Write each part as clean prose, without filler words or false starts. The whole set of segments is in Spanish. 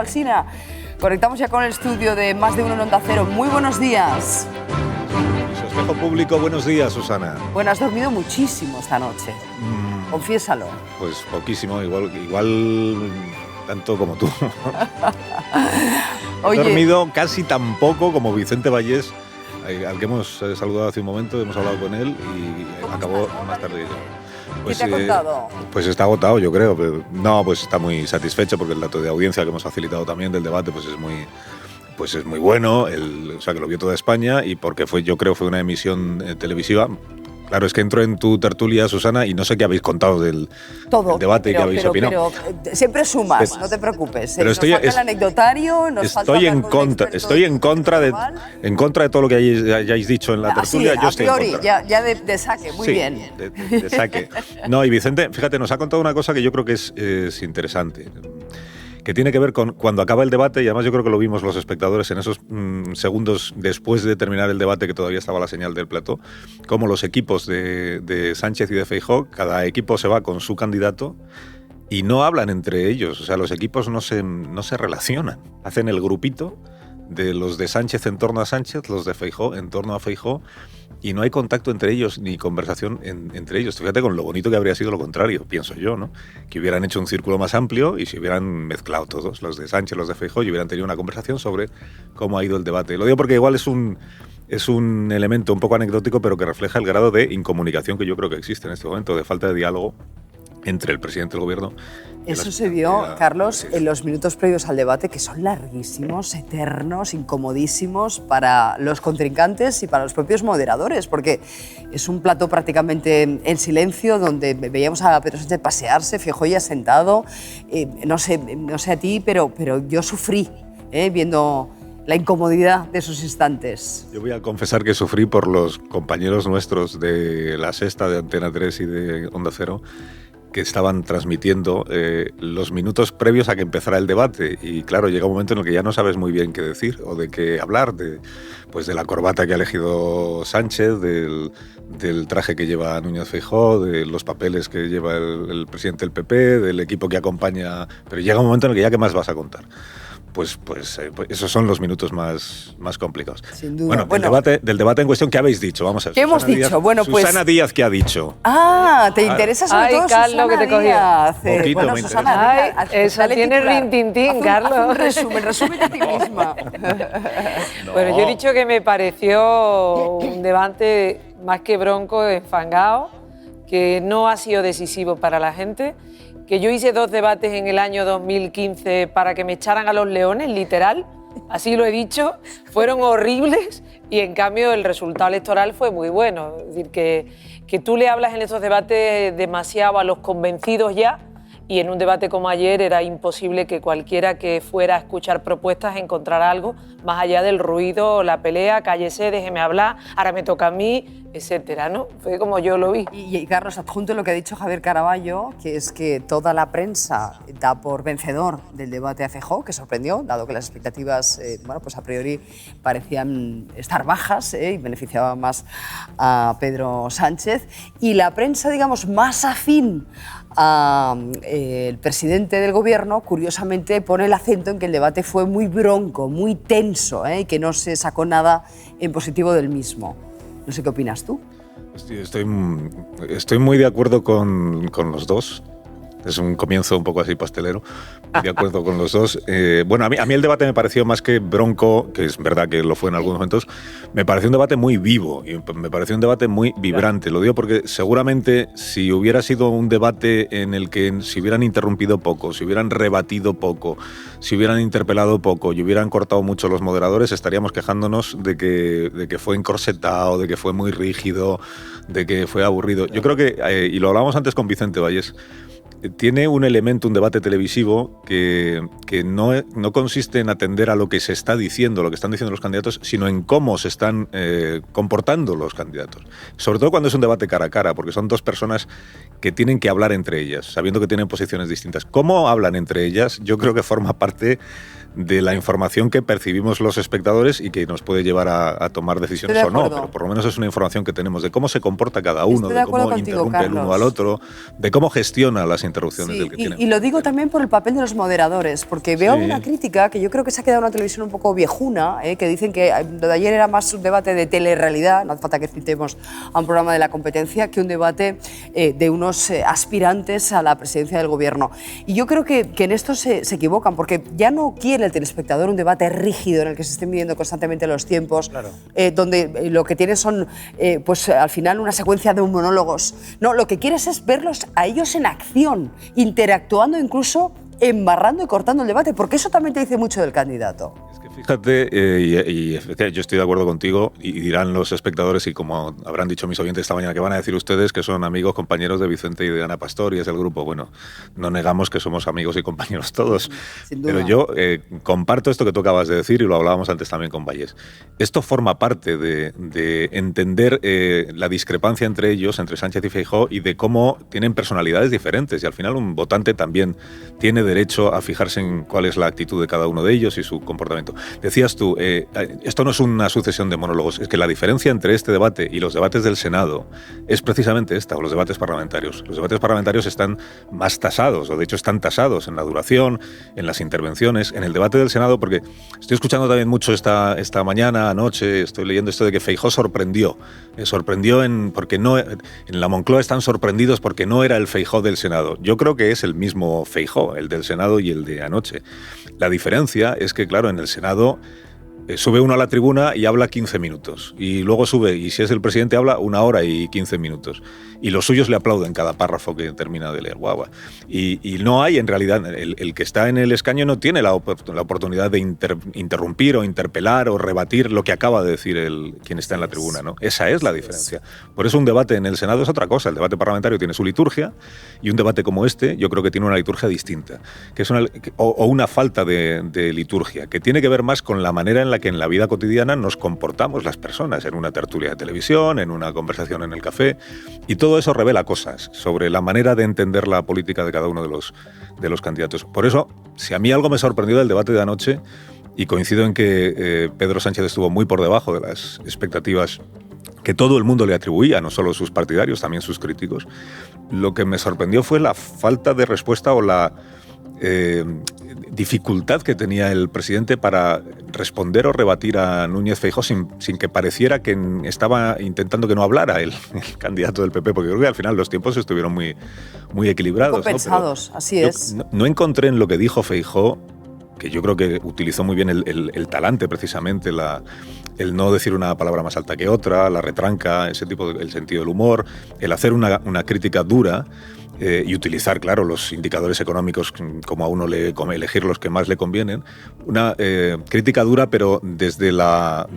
Alsina, conectamos ya con el estudio de Más de Uno en Onda Cero. Muy buenos días. Su espejo público, buenos días, Susana. Bueno, has dormido muchísimo esta noche. Confiésalo. Pues poquísimo, igual tanto como tú. Oye, He dormido casi tan poco como Vicente Vallés, al que hemos saludado hace un momento, hemos hablado con él y acabó más tarde. ¿Qué te ha contado? Pues está agotado, yo creo. Pero no, pues está muy satisfecho porque el dato de audiencia que hemos facilitado también del debate pues es muy bueno. O sea, que lo vio toda España y porque yo creo fue una emisión televisiva. Claro, es que entro en tu tertulia, Susana, y no sé qué habéis contado del debate y qué habéis opinado. Pero siempre sumas, no te preocupes. Pero nos falta el anecdotario, nos falta estoy en contra de todo lo que hayáis dicho en la tertulia. Sí, yo estoy a priori, en contra. ya de saque, muy bien. De saque. No, y Vicente, fíjate, nos ha contado una cosa que yo creo que es interesante, que tiene que ver con cuando acaba el debate, y además yo creo que lo vimos los espectadores en esos segundos después de terminar el debate, que todavía estaba la señal del plató, como los equipos de Sánchez y de Feijóo, cada equipo se va con su candidato y no hablan entre ellos. O sea, los equipos no se relacionan. Hacen el grupito de los de Sánchez en torno a Sánchez, los de Feijóo en torno a Feijóo, y no hay contacto entre ellos ni conversación entre ellos. Fíjate con lo bonito que habría sido lo contrario, pienso yo, ¿no? Que hubieran hecho un círculo más amplio y se hubieran mezclado todos, los de Sánchez, los de Feijóo, y hubieran tenido una conversación sobre cómo ha ido el debate. Lo digo porque igual es un elemento un poco anecdótico, pero que refleja el grado de incomunicación que yo creo que existe en este momento, de falta de diálogo entre el presidente del gobierno. Eso se vio, Carlos, en los minutos previos al debate, que son larguísimos, eternos, incomodísimos para los contrincantes y para los propios moderadores, porque es un plató prácticamente en silencio, donde veíamos a Pedro Sánchez pasearse, Feijóo ya sentado. No sé a ti, pero yo sufrí viendo la incomodidad de esos instantes. Yo voy a confesar que sufrí por los compañeros nuestros de La Sexta, de Antena 3 y de Onda Cero, que estaban transmitiendo los minutos previos a que empezara el debate. Y claro, llega un momento en el que ya no sabes muy bien qué decir o de qué hablar, de la corbata que ha elegido Sánchez, del traje que lleva Núñez Feijóo, de los papeles que lleva el presidente del PP, del equipo que acompaña. Pero llega un momento en el que ya, ¿qué más vas a contar? Pues esos son los minutos más complicados. Sin duda. Bueno, del debate en cuestión, ¿qué habéis dicho? Vamos a ver. ¿Qué hemos dicho? Díaz, bueno, pues Susana Díaz, ¿qué ha dicho? ¿Te interesa sobre todo Carlos, Susana que te cogió. Díaz? Poquito Bueno, me Susana, interesa. Eso tiene rintintín, Carlos. Haz un resumen a ti misma. No. Bueno, yo he dicho que me pareció un debate más que bronco, enfangado, que no ha sido decisivo para la gente, que yo hice 2 debates en el año 2015 para que me echaran a los leones, literal, así lo he dicho, fueron horribles y en cambio el resultado electoral fue muy bueno. Es decir, que tú le hablas en estos debates demasiado a los convencidos ya, y en un debate como ayer era imposible que cualquiera que fuera a escuchar propuestas encontrara algo más allá del ruido, la pelea, cállese, déjeme hablar, ahora me toca a mí, etcétera, ¿no? Fue como yo lo vi. Y Carlos, adjunto lo que ha dicho Javier Caraballo, que es que toda la prensa da por vencedor del debate a Feijóo, que sorprendió, dado que las expectativas, pues a priori parecían estar bajas y beneficiaba más a Pedro Sánchez. Y la prensa, digamos, más afín el presidente del gobierno, curiosamente, pone el acento en que el debate fue muy bronco, muy tenso, y que no se sacó nada en positivo del mismo. No sé qué opinas tú. Estoy muy de acuerdo con los dos. Es un comienzo un poco así pastelero. De acuerdo con los dos. Bueno, a mí el debate me pareció más que bronco, que es verdad que lo fue en algunos momentos, me pareció un debate muy vivo y me pareció un debate muy vibrante. Lo digo porque seguramente si hubiera sido un debate en el que se hubieran interrumpido poco, si hubieran rebatido poco, si hubieran interpelado poco y hubieran cortado mucho los moderadores, estaríamos quejándonos de que fue encorsetado, de que fue muy rígido, de que fue aburrido. Yo creo que, y lo hablábamos antes con Vicente Vallés, tiene un elemento, un debate televisivo que no consiste en atender a lo que se está diciendo, lo que están diciendo los candidatos, sino en cómo se están comportando los candidatos. Sobre todo cuando es un debate cara a cara, porque son dos personas que tienen que hablar entre ellas, sabiendo que tienen posiciones distintas. ¿Cómo hablan entre ellas? Yo creo que forma parte de la información que percibimos los espectadores y que nos puede llevar a tomar decisiones o no, pero por lo menos es una información que tenemos de cómo se comporta cada uno, de cómo interrumpe el uno al otro, de cómo gestiona las interrupciones del que tiene. Y lo digo también por el papel de los moderadores, porque veo una crítica que yo creo que se ha quedado en una televisión un poco viejuna, que dicen que lo de ayer era más un debate de telerrealidad, no hace falta que citemos a un programa de la competencia, que un debate de unos aspirantes a la presidencia del gobierno. Y yo creo que en esto se equivocan, porque ya no quiere el telespectador un debate rígido en el que se estén midiendo constantemente los tiempos, donde lo que tiene son, pues al final, una secuencia de monólogos. No, lo que quieres es verlos a ellos en acción, interactuando, incluso embarrando y cortando el debate, porque eso también te dice mucho del candidato. Es que fíjate, y yo estoy de acuerdo contigo, y dirán los espectadores, y como habrán dicho mis oyentes esta mañana, que van a decir ustedes que son amigos, compañeros de Vicente y de Ana Pastor, y es el grupo. Bueno, no negamos que somos amigos y compañeros todos, pero yo comparto esto que tú acabas de decir, y lo hablábamos antes también con Vallés. Esto forma parte de entender la discrepancia entre ellos, entre Sánchez y Feijóo, y de cómo tienen personalidades diferentes, y al final un votante también tiene derecho a fijarse en cuál es la actitud de cada uno de ellos y su comportamiento. Decías tú, esto no es una sucesión de monólogos, es que la diferencia entre este debate y los debates del Senado es precisamente esta, o los debates parlamentarios. Los debates parlamentarios están más tasados, o de hecho están tasados en la duración, en las intervenciones. En el debate del Senado, porque estoy escuchando también mucho esta mañana, anoche, estoy leyendo esto de que Feijóo sorprendió porque no, en la Moncloa están sorprendidos porque no era el Feijóo del Senado. Yo creo que es el mismo Feijóo, el del Senado y el de anoche. La diferencia es que, claro, en el Senado sube uno a la tribuna y habla 15 minutos. Y luego sube, y si es el presidente, habla 1 hora y 15 minutos. Y los suyos le aplauden cada párrafo que termina de leer. Guau. Y no hay, en realidad, el que está en el escaño no tiene la oportunidad de interrumpir o interpelar o rebatir lo que acaba de decir quien está en la tribuna, ¿no? Esa es la diferencia. Por eso un debate en el Senado es otra cosa. El debate parlamentario tiene su liturgia, y un debate como este yo creo que tiene una liturgia distinta, que es una falta de liturgia, que tiene que ver más con la manera en la que en la vida cotidiana nos comportamos las personas, en una tertulia de televisión, en una conversación en el café, y todo eso revela cosas sobre la manera de entender la política de cada uno de los candidatos. Por eso, si a mí algo me sorprendió del debate de anoche, y coincido en que Pedro Sánchez estuvo muy por debajo de las expectativas que todo el mundo le atribuía, no solo sus partidarios, también sus críticos, lo que me sorprendió fue la falta de respuesta o la dificultad que tenía el presidente para responder o rebatir a Núñez Feijóo sin que pareciera que estaba intentando que no hablara el candidato del PP, porque creo que al final los tiempos estuvieron muy equilibrados. Compensados, ¿no? Así es. No encontré en lo que dijo Feijóo, que yo creo que utilizó muy bien el talante, precisamente, el no decir una palabra más alta que otra, la retranca, ese tipo el sentido del humor, el hacer una crítica dura, y utilizar, claro, los indicadores económicos como a uno elegir los que más le convienen. Una crítica dura, pero desde la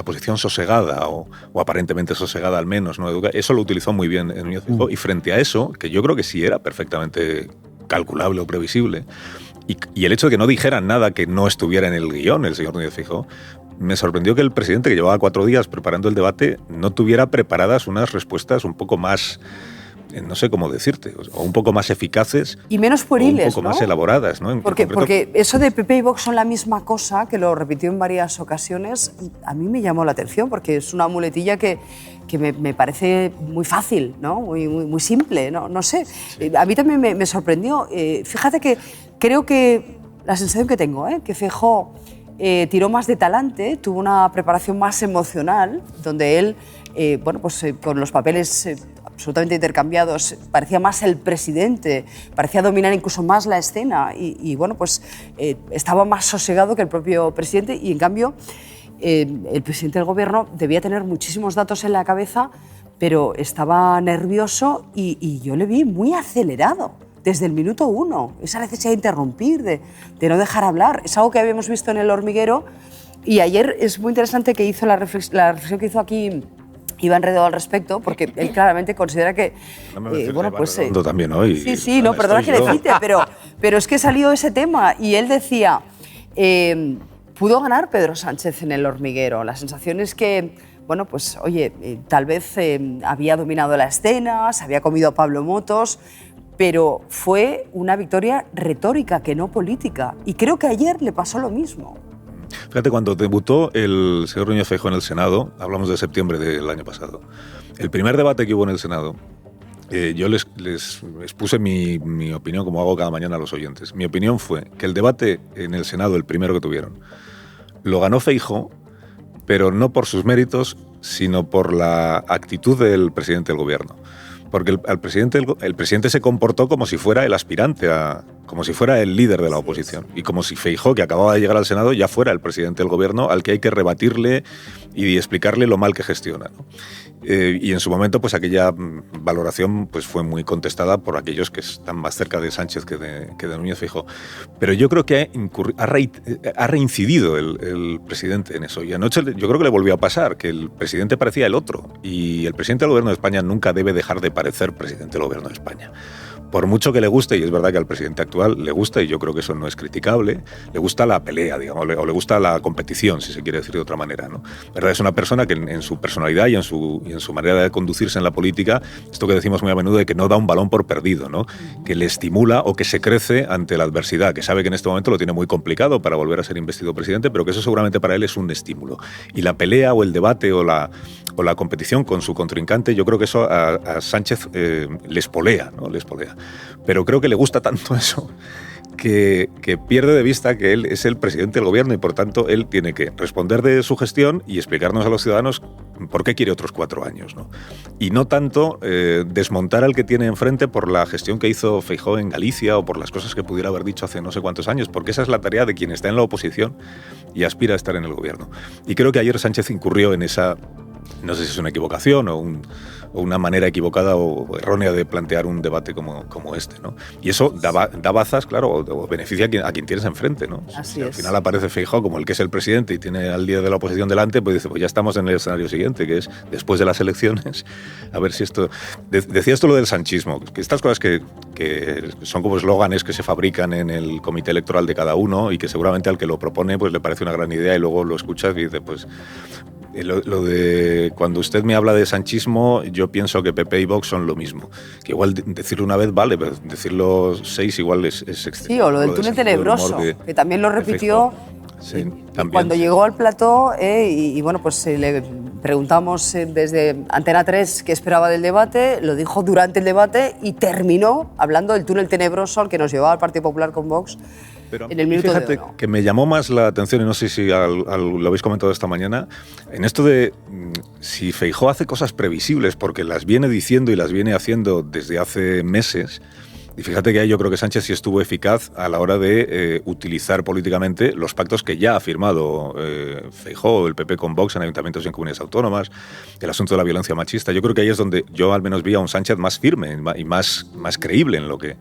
posición sosegada, o aparentemente sosegada al menos, ¿no? Eso lo utilizó muy bien en Núñez Feijóo, y frente a eso, que yo creo que sí era perfectamente calculable o previsible, y el hecho de que no dijeran nada que no estuviera en el guión el señor Núñez Feijóo, me sorprendió que el presidente, que llevaba 4 días preparando el debate, no tuviera preparadas unas respuestas un poco más, no sé cómo decirte, o un poco más eficaces y menos pueriles, un poco más elaboradas, ¿no? Porque eso de PP y Vox son la misma cosa, que lo repitió en varias ocasiones, a mí me llamó la atención, porque es una muletilla que me parece muy fácil, ¿no? Muy simple, no sé. Sí. A mí también me sorprendió. Fíjate que creo que la sensación que tengo, que Feijóo tiró más de talante, tuvo una preparación más emocional, donde él, con los papeles absolutamente intercambiados, parecía más el presidente, parecía dominar incluso más la escena y estaba más sosegado que el propio presidente, y en cambio el presidente del gobierno debía tener muchísimos datos en la cabeza, pero estaba nervioso y yo le vi muy acelerado desde el minuto 1, esa necesidad de interrumpir, de no dejar hablar, es algo que habíamos visto en El Hormiguero, y ayer es muy interesante que hizo la reflexión que hizo aquí Iván Redondo al respecto, porque él claramente considera que... también hoy. Sí, no, perdona que le cite, pero es que salió ese tema, y él decía, pudo ganar Pedro Sánchez en El Hormiguero, la sensación es que, tal vez había dominado la escena, se había comido a Pablo Motos, pero fue una victoria retórica, que no política. Y creo que ayer le pasó lo mismo. Fíjate, cuando debutó el señor Núñez Feijóo en el Senado, hablamos de septiembre del año pasado, el primer debate que hubo en el Senado, yo les expuse mi opinión, como hago cada mañana a los oyentes. Mi opinión fue que el debate en el Senado, el primero que tuvieron, lo ganó Feijóo, pero no por sus méritos, sino por la actitud del presidente del gobierno. Porque el presidente se comportó como si fuera el aspirante, como si fuera el líder de la oposición. Y como si Feijóo, que acababa de llegar al Senado, ya fuera el presidente del gobierno al que hay que rebatirle y explicarle lo mal que gestiona, ¿no? Y en su momento, pues aquella valoración pues, fue muy contestada por aquellos que están más cerca de Sánchez que de Núñez Feijóo. Pero yo creo que ha reincidido el presidente en eso. Y anoche yo creo que le volvió a pasar, que el presidente parecía el otro. Y el presidente del gobierno de España nunca debe dejar de parecer presidente del gobierno de España. Por mucho que le guste, y es verdad que al presidente actual le gusta, y yo creo que eso no es criticable, le gusta la pelea, digamos, o le gusta la competición, si se quiere decir de otra manera, ¿no? ¿Verdad? Es una persona que en su personalidad y en su manera de conducirse en la política, esto que decimos muy a menudo de que no da un balón por perdido, ¿no? Que le estimula o que se crece ante la adversidad, que sabe que en este momento lo tiene muy complicado para volver a ser investido presidente, pero que eso seguramente para él es un estímulo. Y la pelea o el debate o la competición con su contrincante, yo creo que eso a Sánchez le espolea, ¿no? Le espolea. Pero creo que le gusta tanto eso que pierde de vista que él es el presidente del gobierno y por tanto él tiene que responder de su gestión y explicarnos a los ciudadanos por qué quiere otros 4 años, ¿no? Y no tanto desmontar al que tiene enfrente por la gestión que hizo Feijóo en Galicia o por las cosas que pudiera haber dicho hace no sé cuántos años, porque esa es la tarea de quien está en la oposición y aspira a estar en el gobierno. Y creo que ayer Sánchez incurrió en esa, no sé si es una equivocación o una manera equivocada o errónea de plantear un debate como este, ¿no? Y eso da bazas, claro, o beneficia a quien tienes enfrente, ¿no? Así si es. al final aparece Feijóo como el que es el presidente y tiene al líder de la oposición delante, pues dice, pues ya estamos en el escenario siguiente, que es después de las elecciones, a ver si esto... Decía esto lo del sanchismo, que estas cosas que son como eslóganes que se fabrican en el comité electoral de cada uno y que seguramente al que lo propone pues le parece una gran idea y luego lo escuchas y dice, pues... Lo de cuando usted me habla de sanchismo, yo pienso que PP y Vox son lo mismo. Que igual decirlo una vez vale, pero decirlo 6 igual es excesivo. Sí, o lo del túnel tenebroso, que también lo repitió. Sí, también. Cuando llegó al plató y bueno, pues le preguntamos desde Antena 3 qué esperaba del debate, lo dijo durante el debate y terminó hablando del túnel tenebroso al que nos llevaba el Partido Popular con Vox. Pero en el minuto fíjate de oro. Que me llamó más la atención, y no sé si lo habéis comentado esta mañana, en esto de si Feijóo hace cosas previsibles, porque las viene diciendo y las viene haciendo desde hace meses. Y fíjate que ahí yo creo que Sánchez sí estuvo eficaz a la hora de utilizar políticamente los pactos que ya ha firmado Feijóo, el PP con Vox en ayuntamientos y en comunidades autónomas, el asunto de la violencia machista. Yo creo que ahí es donde yo al menos vi a un Sánchez más firme y más creíble en lo que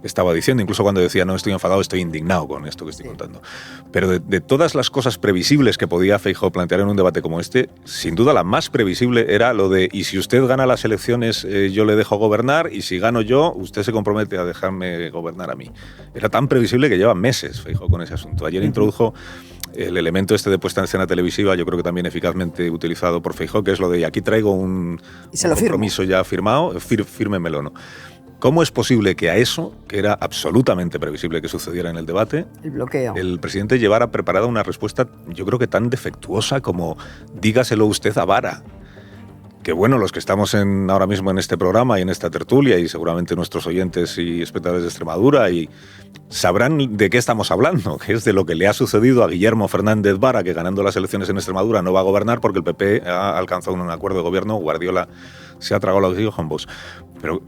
estaba diciendo, incluso cuando decía no estoy enfadado, estoy indignado con esto que estoy contando. Pero de todas las cosas previsibles que podía Feijóo plantear en un debate como este, sin duda la más previsible era lo de y si usted gana las elecciones yo le dejo gobernar y si gano yo usted se compromete a dejarme gobernar a mí. Era tan previsible que lleva meses Feijóo con ese asunto. Ayer introdujo el elemento este de puesta en escena televisiva, yo creo que también eficazmente utilizado por Feijóo, que es lo de aquí traigo un compromiso ya firmado, fírmemelo, ¿no? ¿Cómo es posible que a eso, que era absolutamente previsible que sucediera en el debate, el bloqueo, el presidente llevara preparada una respuesta, yo creo que tan defectuosa como dígaselo usted a Vara? Que bueno, los que estamos ahora mismo en este programa y en esta tertulia, y seguramente nuestros oyentes y espectadores de Extremadura, y sabrán de qué estamos hablando, que es de lo que le ha sucedido a Guillermo Fernández Vara, que ganando las elecciones en Extremadura no va a gobernar porque el PP ha alcanzado un acuerdo de gobierno, Guardiola se ha tragado lo que dijo con Vox.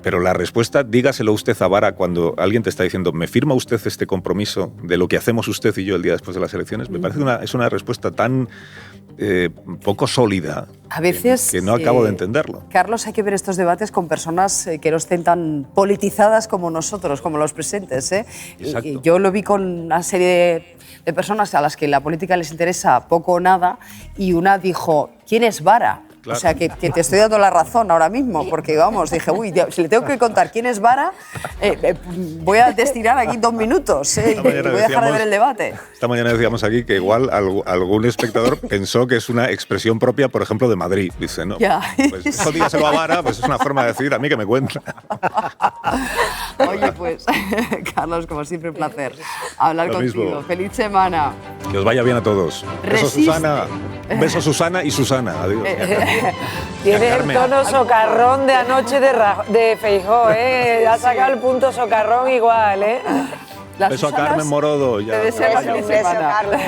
Pero la respuesta, dígaselo usted a Vara cuando alguien te está diciendo, ¿me firma usted este compromiso de lo que hacemos usted y yo el día después de las elecciones? Me parece es una respuesta tan poco sólida a veces, que no acabo de entenderlo. Carlos, hay que ver estos debates con personas que no estén tan politizadas como nosotros, como los presentes, ¿eh? Y yo lo vi con una serie de personas a las que la política les interesa poco o nada y una dijo, ¿quién es Vara? Claro. O sea, que te estoy dando la razón ahora mismo, porque vamos, dije, uy, si le tengo que contar quién es Vara, voy a destinar aquí 2 minutos y voy a dejar de ver el debate. Esta mañana decíamos aquí que igual algún espectador pensó que es una expresión propia, por ejemplo, de Madrid, dice, ¿no? Ya. Pues eso dígaselo a Vara, pues es una forma de decir a mí que me cuenta. Oye, pues, Carlos, como siempre, un placer hablar Lo contigo. mismo. Feliz semana. Que os vaya bien a todos. Beso, Resiste. Susana. Beso, Susana y Susana. Adiós. Tienes el Carmen. tono socarrón de anoche de Feijóo, ¿eh? Ha sacado el punto socarrón igual, ¿eh? Las Beso a Susanas Carmen Morodo. Ya. Te deseo Beso, feliz un beso, semana. Carlos.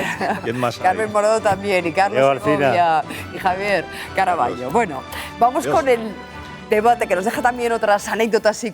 ¿Quién más hay? Carmen Morodo también, y Carlos Adiós, Alcina. Segovia, y Javier Caraballo. Bueno, vamos Adiós. con el debate que nos deja también otras anécdotas y